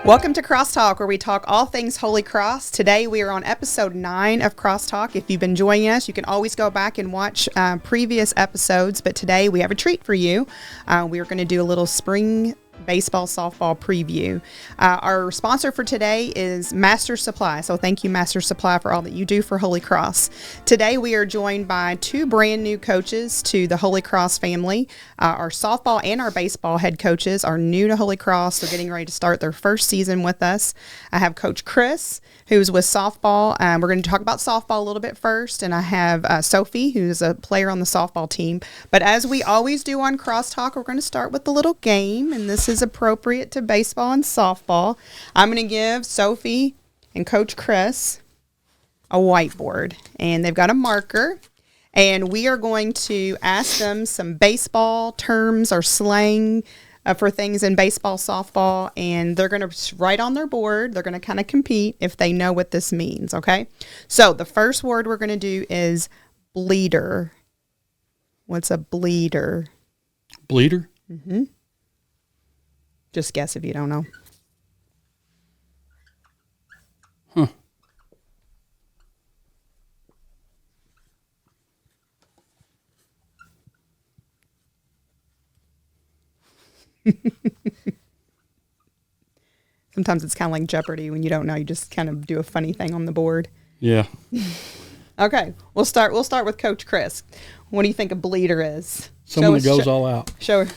Welcome to CrossTalk, where we talk all things Holy Cross. Today we are on episode 9 of CrossTalk. If you've been joining us, you can always go back and watch previous episodes, but today we have a treat for you. We're going to do a little spring baseball softball preview. Our sponsor for today is Master Supply, so thank you, Master Supply, for all that you do for Holy Cross. Today we are joined by two brand new coaches to the Holy Cross family. Our softball and our baseball head coaches are new to Holy Cross. They're getting ready to start their first season with us. I have Coach Chris, who's with softball. We're going to talk about softball a little bit first, and I have Sophie, who's a player on the softball team. But as we always do on CrossTalk, we're going to start with the little game, and this is appropriate to baseball and softball. I'm going to give Sophie and Coach Chris a whiteboard, and they've got a marker, and we are going to ask them some baseball terms or slang for things in baseball, softball, and they're going to write on their board. They're going to kind of compete if they know what this means, okay? So the first word we're going to do is bleeder. What's a bleeder? Bleeder? Mm-hmm. Just guess if you don't know. Huh. Sometimes it's kind of like Jeopardy. When you don't know, you just kind of do a funny thing on the board. Yeah. Okay, we'll start with Coach Chris. What do you think a bleeder is? Someone that goes all out. Show her.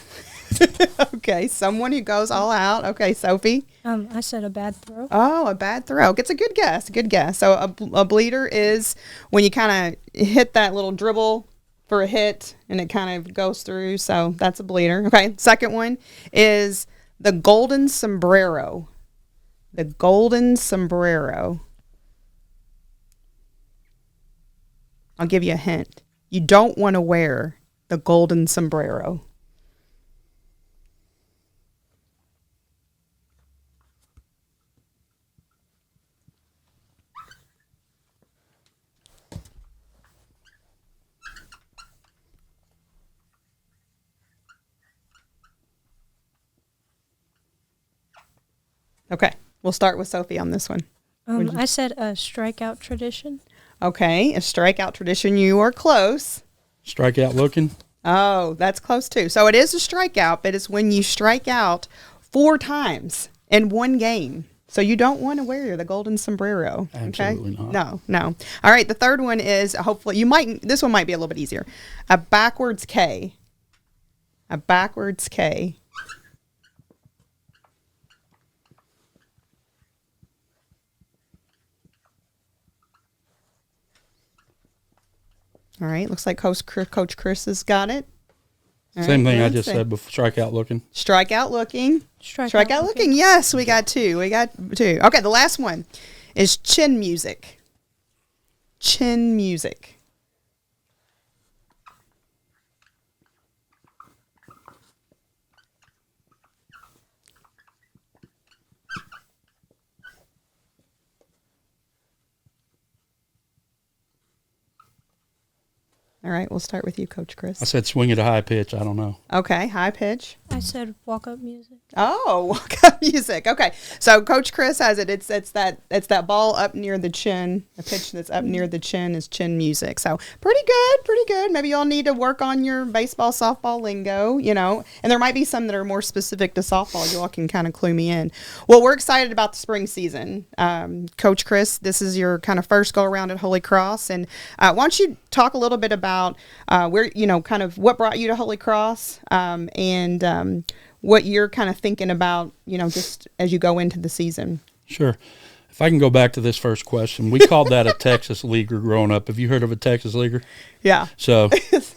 Okay, someone who goes all out. Okay, Sophie? I said a bad throw. Oh, a bad throw. It's a good guess, So a bleeder is when you kind of hit that little dribble for a hit and it kind of goes through. So that's a bleeder. Okay, second one is the golden sombrero. The golden sombrero. I'll give you a hint. You don't want to wear the golden sombrero. Okay, we'll start with Sophie on this one. I said a strikeout tradition. Okay, a strikeout tradition. You are close. Strikeout looking? Oh, that's close too. So it is a strikeout, but it's when you strike out 4 times in one game. So you don't want to wear the golden sombrero. Absolutely not. No. All right, the third one is hopefully this one might be a little bit easier. A backwards K. A backwards K. All right, looks like Coach Chris has got it. All Same right, thing I just said before, strikeout looking. Strikeout looking. Strikeout looking. Yes, we got 2. Okay, the last one is chin music. Chin music. All right, we'll start with you, Coach Chris. I said swing at a high pitch. I don't know. Okay, high pitch. I said walk-up music. Oh, walk-up music. Okay, so Coach Chris has it. It's that ball up near the chin. A pitch that's up near the chin is chin music. So pretty good. Maybe y'all need to work on your baseball, softball lingo, And there might be some that are more specific to softball. Y'all can kind of clue me in. Well, we're excited about the spring season. Coach Chris, this is your kind of first go around at Holy Cross, and why don't you talk a little bit about where kind of what brought you to Holy Cross, and what you're kind of thinking about, just as you go into the season. Sure. If I can go back to this first question, we called that a Texas leaguer growing up. Have you heard of a Texas leaguer? Yeah. So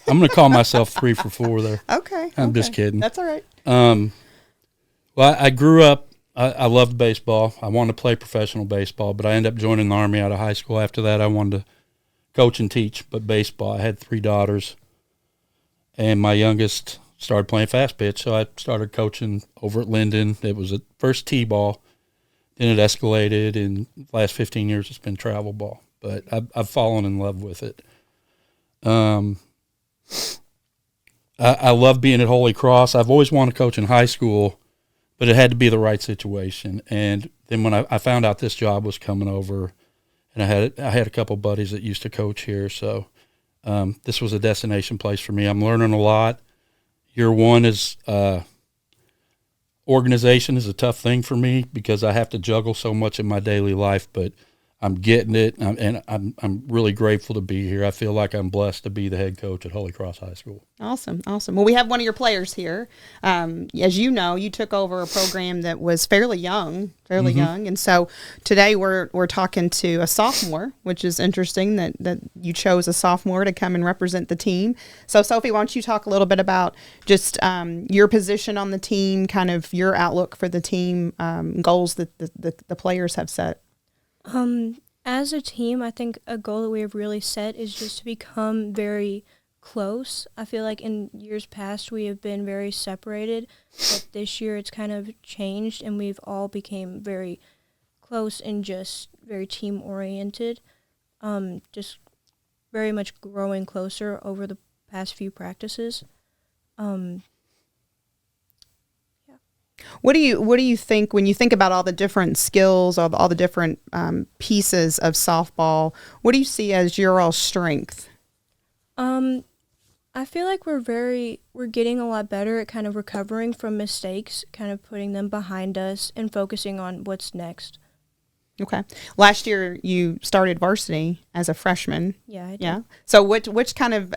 I'm going to call myself 3 for 4 there. Okay. I'm just kidding. That's all right. Well, I grew up, I loved baseball. I wanted to play professional baseball, but I ended up joining the Army out of high school. After that, I wanted to coach and teach, but baseball. I had 3 daughters, and my youngest started playing fast pitch, so I started coaching over at Linden. It was at first T-ball, then it escalated, and the last 15 years it's been travel ball. But I've fallen in love with it. I love being at Holy Cross. I've always wanted to coach in high school, but it had to be the right situation. And then when I found out this job was coming over, and I had a couple buddies that used to coach here, so this was a destination place for me. I'm learning a lot. Year one is organization is a tough thing for me because I have to juggle so much in my daily life, but I'm getting it, and I'm really grateful to be here. I feel like I'm blessed to be the head coach at Holy Cross High School. Awesome. Well, we have one of your players here. As you know, you took over a program that was fairly young, and so today we're talking to a sophomore, which is interesting that you chose a sophomore to come and represent the team. So, Sophie, why don't you talk a little bit about just your position on the team, kind of your outlook for the team, goals that the players have set? As a team, I think a goal that we have really set is just to become very close. I feel like in years past we have been very separated, but this year it's kind of changed and we've all became very close and just very team-oriented, just very much growing closer over the past few practices. What do you think when you think about all the different skills, all the different pieces of softball? What do you see as your all strength? I feel like we're getting a lot better at kind of recovering from mistakes, kind of putting them behind us and focusing on what's next. Okay. Last year you started varsity as a freshman. Yeah, I did. Yeah. So which kind of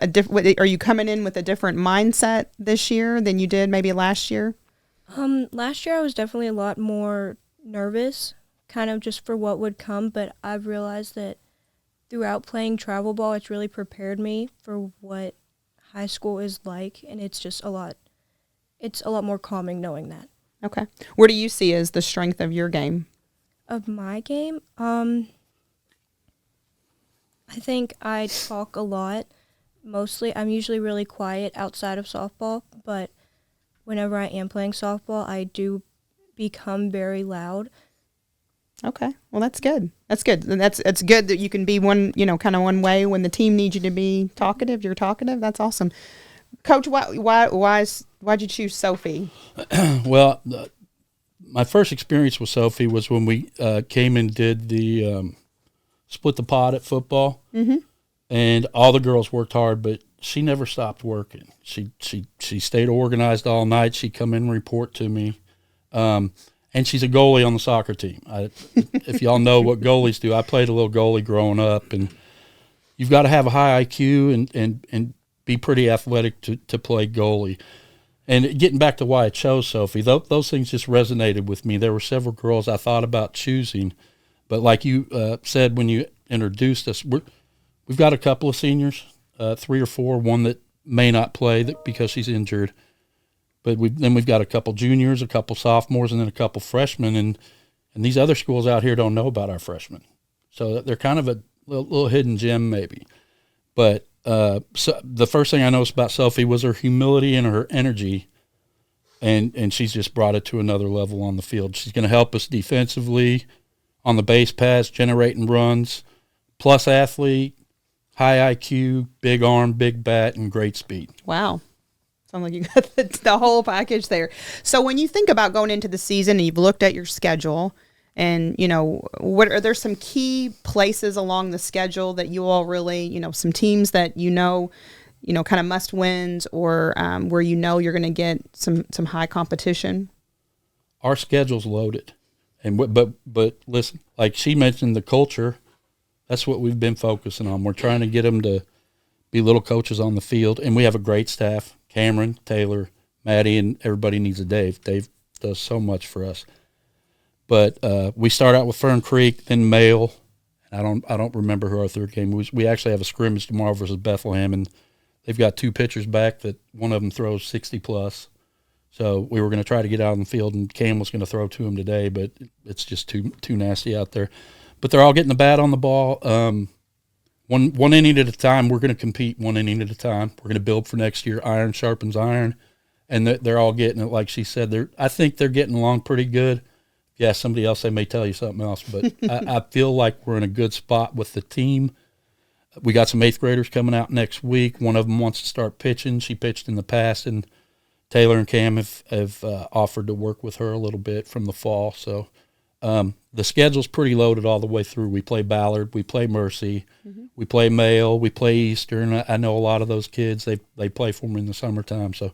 are you coming in with a different mindset this year than you did maybe last year? Last year I was definitely a lot more nervous, kind of just for what would come, but I've realized that throughout playing travel ball, it's really prepared me for what high school is like, and it's a lot more calming knowing that. Okay. Where do you see as the strength of your game? Of my game? I think I talk a lot. Mostly, I'm usually really quiet outside of softball, but whenever I am playing softball, I do become very loud. Okay. Well, that's good. That's good. And it's good that you can be kind of one way when the team needs you to be talkative. You're talkative. That's awesome. Coach, why'd you choose Sophie? Well, my first experience with Sophie was when we came and did the split the pot at football, and all the girls worked hard, but she never stopped working. She stayed organized all night. She'd come in and report to me. And she's a goalie on the soccer team. If y'all know what goalies do, I played a little goalie growing up, and you've got to have a high IQ and be pretty athletic to play goalie. And getting back to why I chose Sophie, those things just resonated with me. There were several girls I thought about choosing, but like you said when you introduced us, we've got a couple of seniors, 3 or 4, one that may not play because she's injured. But we've got a couple juniors, a couple sophomores, and then a couple freshmen. And these other schools out here don't know about our freshmen. So they're kind of a little hidden gem maybe. But so the first thing I noticed about Sophie was her humility and her energy. And she's just brought it to another level on the field. She's going to help us defensively on the base paths, generating runs, plus athlete, high IQ, big arm, big bat, and great speed. Wow. Sounds like you got the whole package there. So when you think about going into the season and you've looked at your schedule and, what are there some key places along the schedule that you all really, some teams that kind of must wins or where you're going to get some high competition? Our schedule's loaded. But listen, like she mentioned, the culture, that's what we've been focusing on. We're trying to get them to be little coaches on the field, and we have a great staff. Cameron, Taylor, Maddie, and everybody needs a Dave. Dave does so much for us. But we start out with Fern Creek, then Mail. I don't remember who our third game was. We actually have a scrimmage tomorrow versus Bethlehem, and they've got 2 pitchers back that one of them throws 60+. So we were going to try to get out on the field, and Cam was going to throw to him today, but it's just too nasty out there. But they're all getting the bat on the ball. One inning at a time. We're going to compete 1 inning at a time. We're going to build for next year. Iron sharpens iron, and they're all getting it. Like she said, I think they're getting along pretty good. Yeah, somebody else, they may tell you something else, but I feel like we're in a good spot with the team. We got some 8th graders coming out next week. One of them wants to start pitching. She pitched in the past, and Taylor and Cam have offered to work with her a little bit from the fall. So the schedule's pretty loaded all the way through. We play Ballard, we play Mercy, we play Mayo, we play Eastern. I know a lot of those kids. They play for me in the summertime. So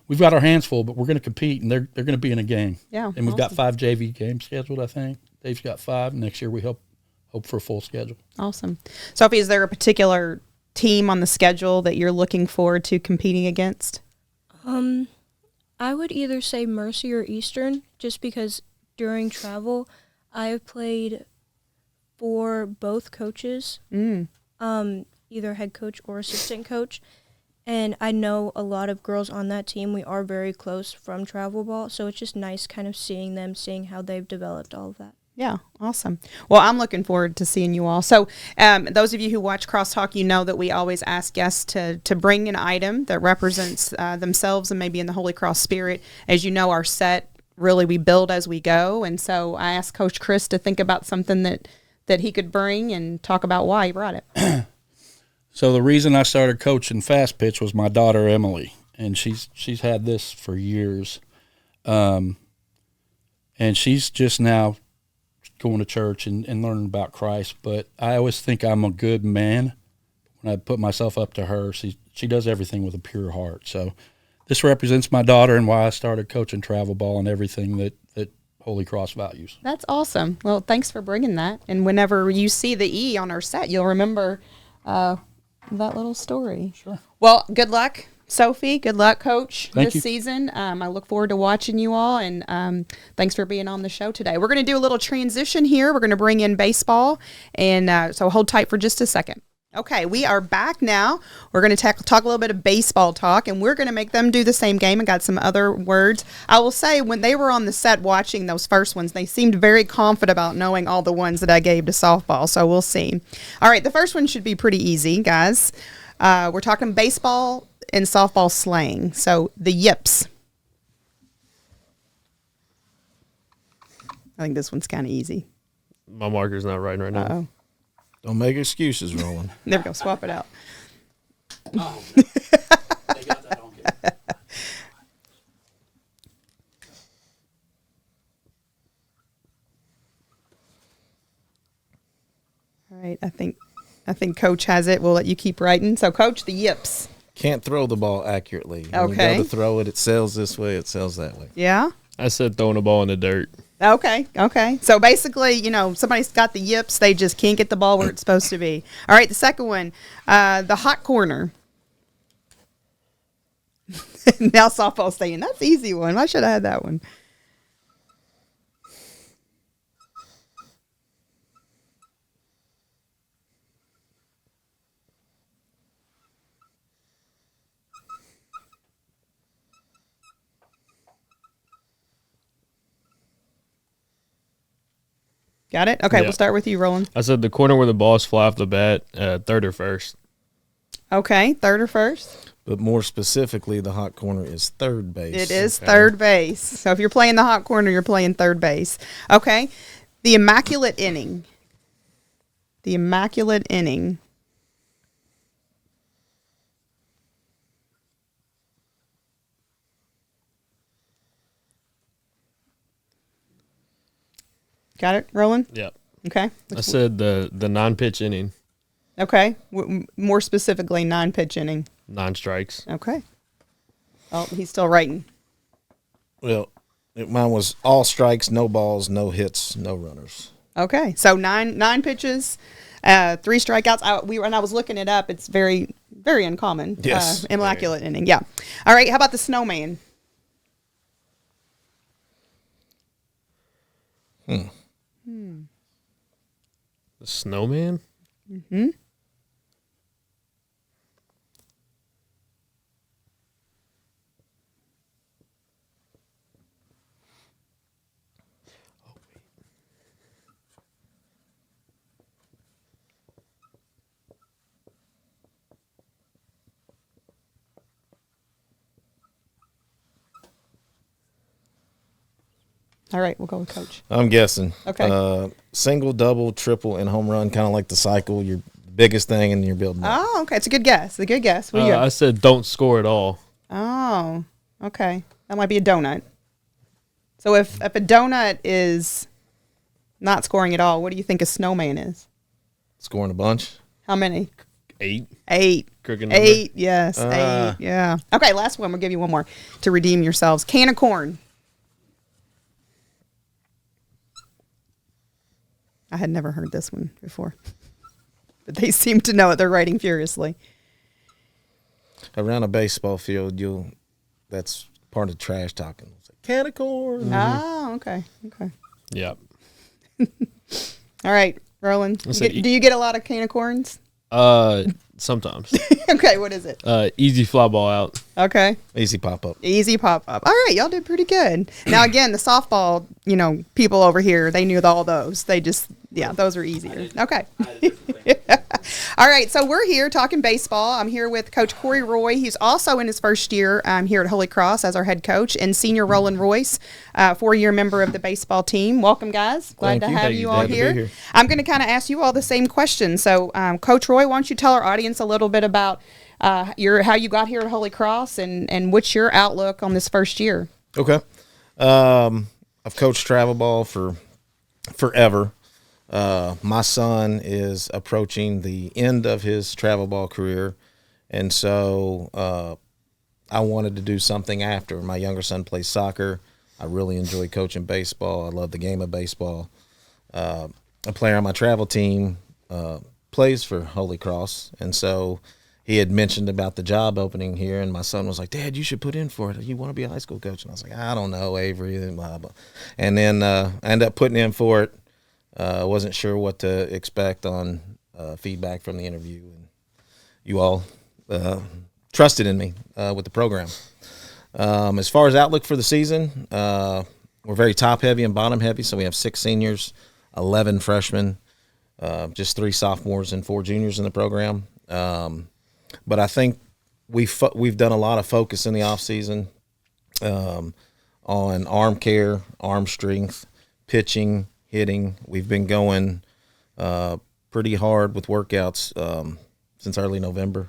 we've got our hands full, but we're going to compete, and they're going to be in a game. Yeah, and we've got 5 JV games scheduled, I think. Dave's got 5. Next year we hope for a full schedule. Awesome. Sophie, is there a particular team on the schedule that you're looking forward to competing against? I would either say Mercy or Eastern, just because during travel I have played for both coaches, either head coach or assistant coach, and I know a lot of girls on that team. We are very close from travel ball, so it's just nice kind of seeing them, seeing how they've developed all of that. Yeah, awesome. Well, I'm looking forward to seeing you all. So those of you who watch CrossTalk, you know that we always ask guests to bring an item that represents themselves and maybe in the Holy Cross spirit. As you know, our set, really, we build as we go. And so I asked Coach Chris to think about something that he could bring and talk about why he brought it. So the reason I started coaching fast pitch was my daughter, Emily, and she's had this for years. And she's just now going to church and learning about Christ, but I always think I'm a good man when I put myself up to her. She does everything with a pure heart. So this represents my daughter and why I started coaching travel ball and everything that Holy Cross values. That's awesome. Well, thanks for bringing that. And whenever you see the E on our set, you'll remember that little story. Sure. Well, good luck, Sophie. Good luck, Coach, Thank this you. season. I look forward to watching you all, and thanks for being on the show today. We're going to do a little transition here. We're going to bring in baseball, and so hold tight for just a second. Okay, we are back now. We're going to talk a little bit of baseball talk, and we're going to make them do the same game and got some other words. I will say, when they were on the set watching those first ones, they seemed very confident about knowing all the ones that I gave to softball, so we'll see. All right, the first one should be pretty easy, guys. We're talking baseball and softball slang. So the yips. I think this one's kind of easy. My marker's not writing right now. Uh-oh. Don't make excuses, Rolen. There we go. Swap it out. Oh, they got that on here. All right. I think Coach has it. We'll let you keep writing. So, Coach, the yips. Can't throw the ball accurately. When Okay. you go to throw it, it sails this way, it sails that way. Yeah? I said throwing a ball in the dirt. Okay. So basically, somebody's got the yips. They just can't get the ball where it's supposed to be. All right, the second one, the hot corner. Now softball's saying, that's an easy one. I should have had that one. Got it? Okay, Yeah. We'll start with you, Roland. I said the corner where the balls fly off the bat, third or first. Okay, third or first? But more specifically, the hot corner is third base. It is third base. So if you're playing the hot corner, you're playing third base. Okay, the immaculate inning. The immaculate inning. Got it, Roland? Yep. Okay. I said the non-pitch inning, Okay. More specifically, non-pitch inning. non-strikes. Okay. Oh, he's still writing. Well, mine was all strikes, no balls, no hits, no runners. Okay. So nine pitches, 3 strikeouts. When I was looking it up, it's very, very uncommon. Yes. Immaculate inning. Yeah. All right. How about the snowman? The snowman? Mm-hmm. All right, we'll go with Coach. I'm guessing. Okay. Single, double, triple, and home run, kind of like the cycle. Your biggest thing, and you're building up. Oh, okay. It's a good guess. What do you I said don't score at all. Oh, Okay. That might be a donut. So if a donut is not scoring at all, what do you think a snowman is? Scoring a bunch. How many? 8. 8. Crooked number. 8, yes. 8, yeah. Okay, last one. We'll give you one more to redeem yourselves. Can of corn. I had never heard this one before. But they seem to know it. They're writing furiously. Around a baseball field, that's part of trash talking. It's like, can of corn. Oh, okay. Okay. Yep. All right, Roland. say Do you get a lot of can of corns? Sometimes. Okay, what is it? Easy fly ball out. Okay. Easy pop up. Easy pop up. All right, y'all did pretty good. Now again, the softball, people over here, they knew all those. They just, those are easier. Okay. All right, so we're here talking baseball. I'm here with Coach Corey Roy. He's also in his first year here at Holy Cross as our head coach, and senior Rolen Royse, 4-year member of the baseball team. Welcome, guys. Glad to have you all here. I'm going to kind of ask you all the same question. So, Coach Roy, why don't you tell our audience a little bit about how you got here at Holy Cross and what's your outlook on this first year? Okay. I've coached travel ball for forever. My son is approaching the end of his travel ball career, and so I wanted to do something after. My younger son plays soccer. I really enjoy coaching baseball. I love the game of baseball. A player on my travel team plays for Holy Cross, and so he had mentioned about the job opening here, and my son was like, "Dad, you should put in for it. You want to be a high school coach?" And I was like, "I don't know, Avery." And blah, blah. And then I ended up putting in for it. I wasn't sure what to expect on feedback from the interview, and you all trusted in me with the program. As far as outlook for the season, we're very top-heavy and bottom-heavy, so we have 6 seniors, 11 freshmen, just 3 sophomores and 4 juniors in the program. But I think we've done a lot of focus in the offseason on arm care, arm strength, pitching, hitting. We've been going pretty hard with workouts since early November.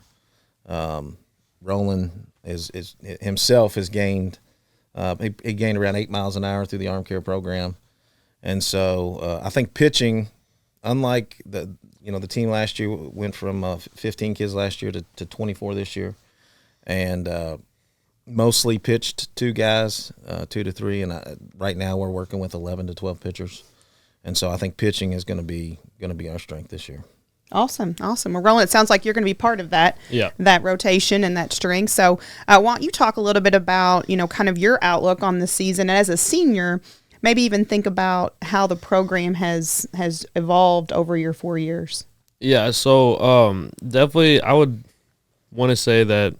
Rolen himself has gained he gained around 8 miles an hour through the arm care program, and so I think pitching, unlike the team last year went from 15 kids last year to 24 this year, and mostly pitched 2 guys, 2 to 3, and right now we're working with 11 to 12 pitchers. And so I think pitching is going to be our strength this year. Awesome. Well, Roland, it sounds like you're going to be part of that rotation and that strength. So why don't you talk a little bit about, kind of your outlook on the season as a senior, maybe even think about how the program has evolved over your 4 years. Yeah, so definitely I would want to say that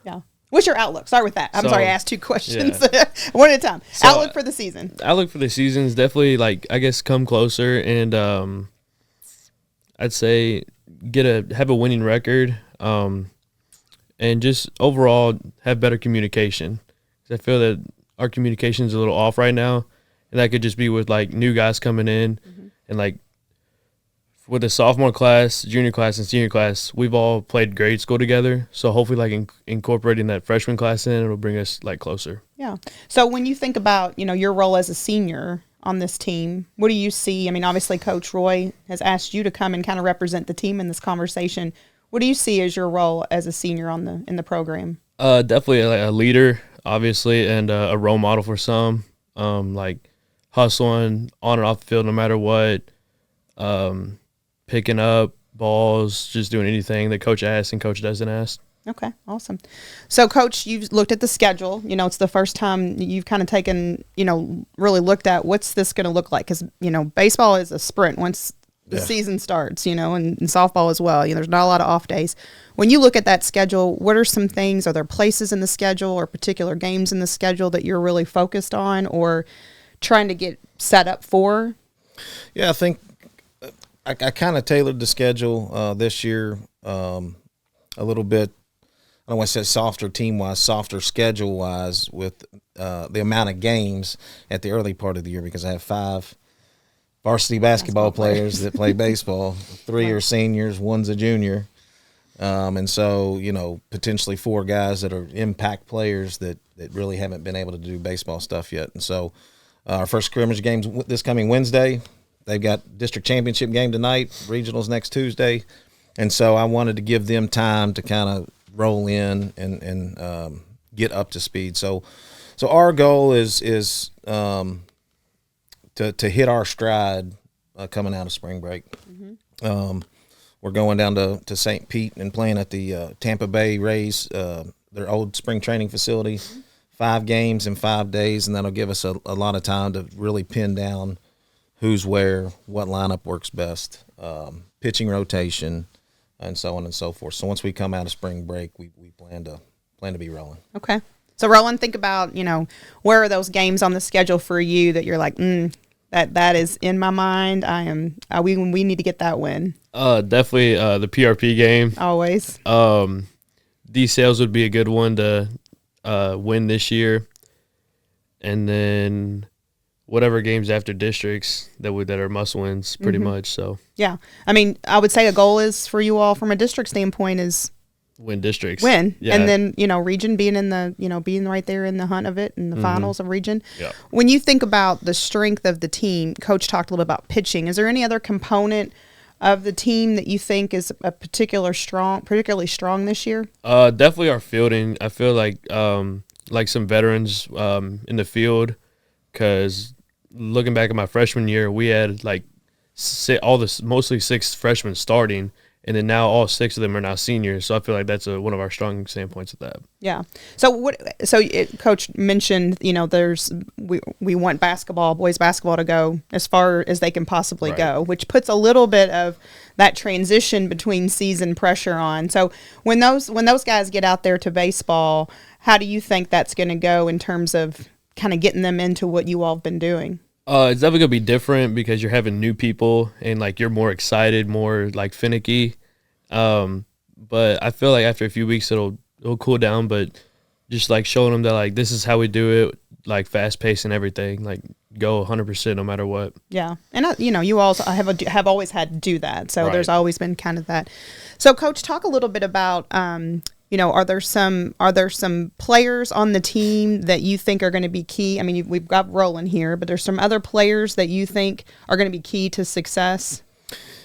Yeah. What's your outlook? Start with that. I'm sorry, I asked 2 questions. Yeah. One at a time. So, outlook for the season. Outlook for the season is definitely, come closer and I'd say have a winning record and just overall have better communication. 'Cause I feel that our communication is a little off right now, and that could just be with, new guys coming in and, with the sophomore class, junior class, and senior class, we've all played grade school together. So hopefully, incorporating that freshman class in, it'll bring us closer. Yeah. So when you think about your role as a senior on this team, what do you see? I mean, obviously, Coach Roy has asked you to come and kind of represent the team in this conversation. What do you see as your role as a senior in the program? Definitely a leader, obviously, and a role model for some. Hustling on and off the field, no matter what. Picking up balls, just doing anything that Coach asks and Coach doesn't ask. Okay, awesome. So, Coach, you've looked at the schedule. It's the first time you've kind of taken, really looked at what's this going to look like. Because, baseball is a sprint once the season starts, and softball as well. There's not a lot of off days. When you look at that schedule, what are some things? Are there places in the schedule or particular games in the schedule that you're really focused on or trying to get set up for? Yeah, I think I kind of tailored the schedule this year a little bit. I don't want to say softer team-wise, softer schedule-wise with the amount of games at the early part of the year because I have 5 varsity basketball players that play baseball. 3 are seniors, 1's a junior. And so, potentially 4 guys that are impact players that really haven't been able to do baseball stuff yet. And so our first scrimmage game's this coming Wednesday. They've got district championship game tonight, regionals next Tuesday. And so I wanted to give them time to kind of roll in and get up to speed. So our goal is to hit our stride coming out of spring break. Mm-hmm. We're going down to St. Pete and playing at the Tampa Bay Rays, their old spring training facility. 5 games in 5 days, and that'll give us a lot of time to really pin down who's where, what lineup works best, pitching rotation, and so on and so forth. So once we come out of spring break, we plan to be rolling. Okay. So Rolen, think about, where are those games on the schedule for you that you're like, that is in my mind. We need to get that win. Definitely the PRP game. Always. D-Sales would be a good one to win this year. And then whatever games after districts that are must wins pretty much. So yeah. I mean, I would say a goal is for you all from a district standpoint is win districts. Win. Yeah. And then, region being in the, being right there in the hunt of it in the finals of region. Yeah. When you think about the strength of the team, Coach talked a little about pitching. Is there any other component of the team that you think is particularly strong this year? Definitely our fielding. I feel like some veterans in the field, because looking back at my freshman year, we had mostly 6 freshmen starting, and then now all 6 of them are now seniors. So I feel like that's one of our strong standpoints of that. Yeah. So Coach mentioned, we want boys basketball to go as far as they can possibly go, which puts a little bit of that transition between season pressure on. So when those guys get out there to baseball, how do you think that's going to go in terms of kind of getting them into what you all have been doing? It's definitely gonna be different because you're having new people and you're more excited, more finicky. But I feel like after a few weeks it'll cool down. But just showing them that this is how we do it, fast pace and everything, go 100% no matter what. Yeah, and you also have always had to do that. So Right. There's always been kind of that. So Coach, talk a little bit about are there some players on the team that you think are going to be key? I mean, we've got Rolen here, but there's some other players that you think are going to be key to success?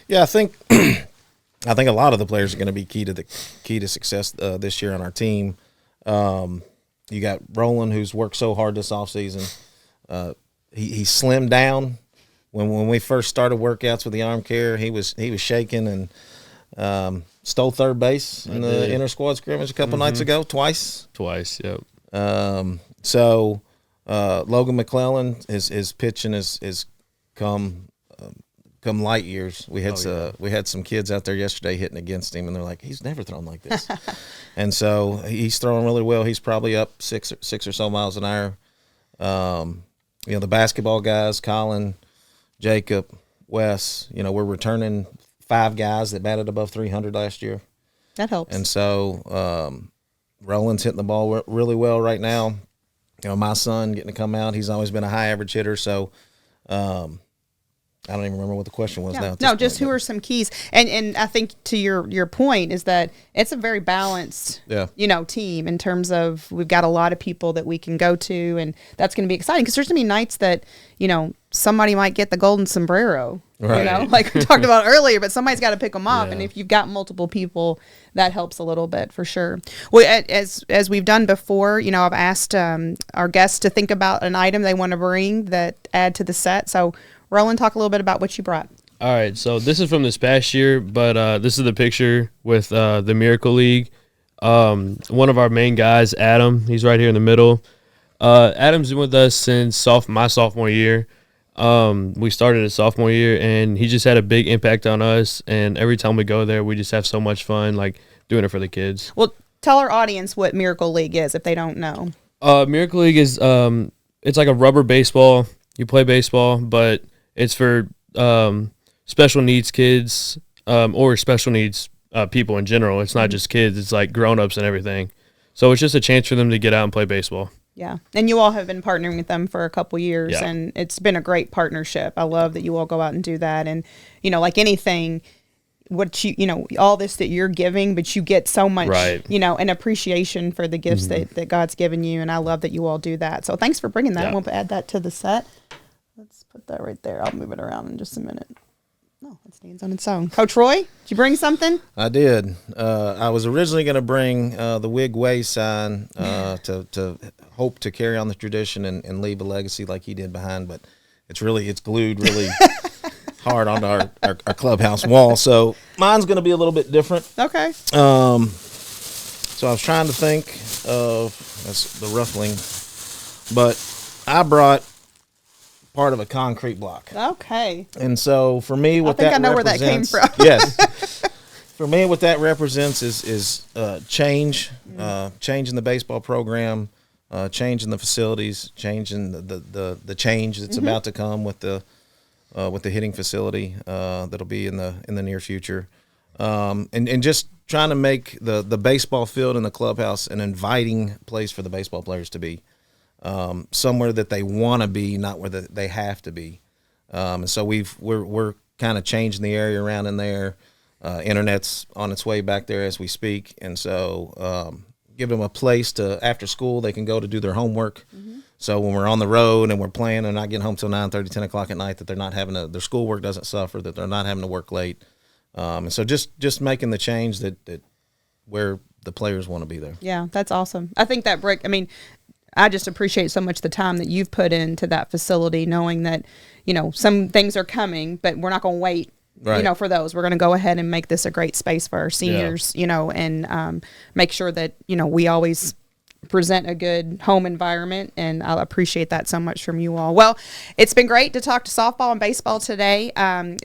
Yeah, I think a lot of the players are going to be key to success this year on our team. You got Rolen, who's worked so hard this offseason. He slimmed down. When we first started workouts with the arm care, he was shaking and stole third base in the inter squad scrimmage a couple nights ago, twice. Yep. So Logan McClellan, his pitching has come light years. We had some kids out there yesterday hitting against him, and they're like, he's never thrown like this. And so he's throwing really well. He's probably up 6 or so miles an hour. The basketball guys, Colin, Jacob, Wes, we're returning 5 guys that batted above 300 last year. That helps. And so Roland's hitting the ball really well right now. My son getting to come out, he's always been a high average hitter. So I don't even remember what the question was now. No, just who are some keys? And I think to your point is that it's a very balanced, team in terms of we've got a lot of people that we can go to, and that's going to be exciting because there's going to be nights that, somebody might get the golden sombrero, right. Like we talked about earlier, but somebody's got to pick them up. Yeah. And if you've got multiple people, that helps a little bit for sure. Well, as we've done before, I've asked our guests to think about an item they want to bring that add to the set. So Rolen, talk a little bit about what you brought. All right, so this is from this past year, but this is the picture with the Miracle League. One of our main guys, Adam, he's right here in the middle. Adam's been with us since my sophomore year. We started his sophomore year, and he just had a big impact on us. And every time we go there, we just have so much fun, doing it for the kids. Well, tell our audience what Miracle League is if they don't know. Miracle League is it's like a rubber baseball. You play baseball, but it's for special needs kids or special needs people in general. It's not just kids. It's grown-ups and everything. So it's just a chance for them to get out and play baseball. Yeah, and you all have been partnering with them for a couple years, and it's been a great partnership. I love that you all go out and do that. And, like anything, what all this that you're giving, but you get so much, Right. an appreciation for the gifts that God's given you. And I love that you all do that. So thanks for bringing that. Yeah. We'll add that to the set. Let's put that right there. I'll move it around in just a minute. No, it stands on its own. Coach Roy, did you bring something? I did. I was originally going to bring the Wig Way sign to hope to carry on the tradition and leave a legacy like he did behind, but it's glued really hard onto our clubhouse wall. So mine's going to be a little bit different. Okay. So I was trying to think of that's the ruffling, but I brought part of a concrete block. Okay. And so for me, what I think that I know where that came represents- from. Yes. For me, what that represents is change, change in the baseball program, change in the facilities, change in the change that's about to come with the hitting facility that'll be in the near future, and just trying to make the baseball field and the clubhouse an inviting place for the baseball players to be, somewhere that they want to be, not where they have to be. And so we're kind of changing the area around in there. Internet's on its way back there as we speak, and so give them a place to after school they can go to do their homework. So when we're on the road and we're playing and not getting home till 9:30, 10 o'clock at night, that they're not having their schoolwork doesn't suffer, that they're not having to work late. And so just making the change that where the players want to be there. Yeah, that's awesome. I think that I just appreciate so much the time that you've put into that facility, knowing that, some things are coming, but we're not going to wait, Right. for those. We're going to go ahead and make this a great space for our seniors, and make sure that, we always present a good home environment, and I appreciate that so much from you all. Well, it's been great to talk to softball and baseball today.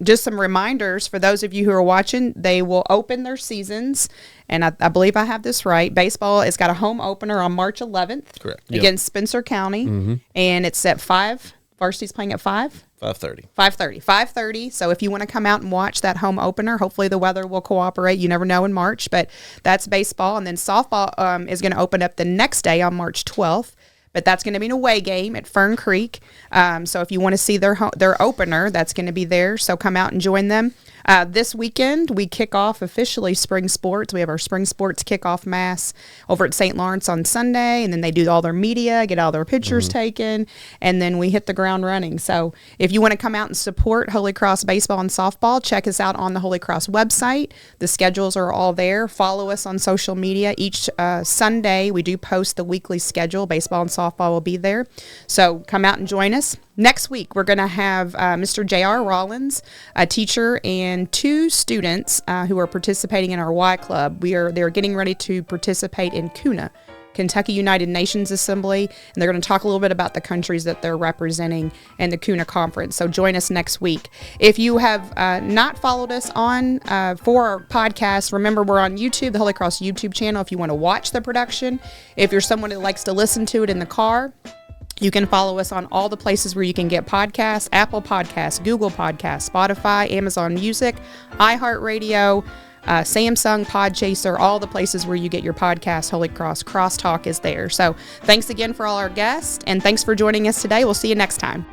Just some reminders for those of you who are watching, they will open their seasons, and I believe I have this right. Baseball has got a home opener on March 11th. Correct. Against Spencer County, and it's at 5. Varsity's playing at 5? 5:30. 5:30. So if you want to come out and watch that home opener, hopefully the weather will cooperate. You never know in March, but that's baseball. And then softball is going to open up the next day on March 12th. But that's going to be an away game at Fern Creek. So if you want to see their opener, that's going to be there. So come out and join them. This weekend, we kick off officially spring sports. We have our spring sports kickoff mass over at St. Lawrence on Sunday, and then they do all their media, get all their pictures taken, and then we hit the ground running. So if you want to come out and support Holy Cross baseball and softball, check us out on the Holy Cross website. The schedules are all there. Follow us on social media. Each Sunday, we do post the weekly schedule. Baseball and softball will be there. So come out and join us. Next week, we're going to have Mr. J.R. Rollins, a teacher, and 2 students who are participating in our Y Club. They're getting ready to participate in CUNA, Kentucky United Nations Assembly, and they're going to talk a little bit about the countries that they're representing in the CUNA conference. So join us next week. If you have not followed us on for our podcast, remember we're on YouTube, the Holy Cross YouTube channel, if you want to watch the production. If you're someone that likes to listen to it in the car, you can follow us on all the places where you can get podcasts: Apple Podcasts, Google Podcasts, Spotify, Amazon Music, iHeartRadio, Samsung, Podchaser, all the places where you get your podcast. Holy Cross CrossTalk is there. So thanks again for all our guests, and thanks for joining us today. We'll see you next time.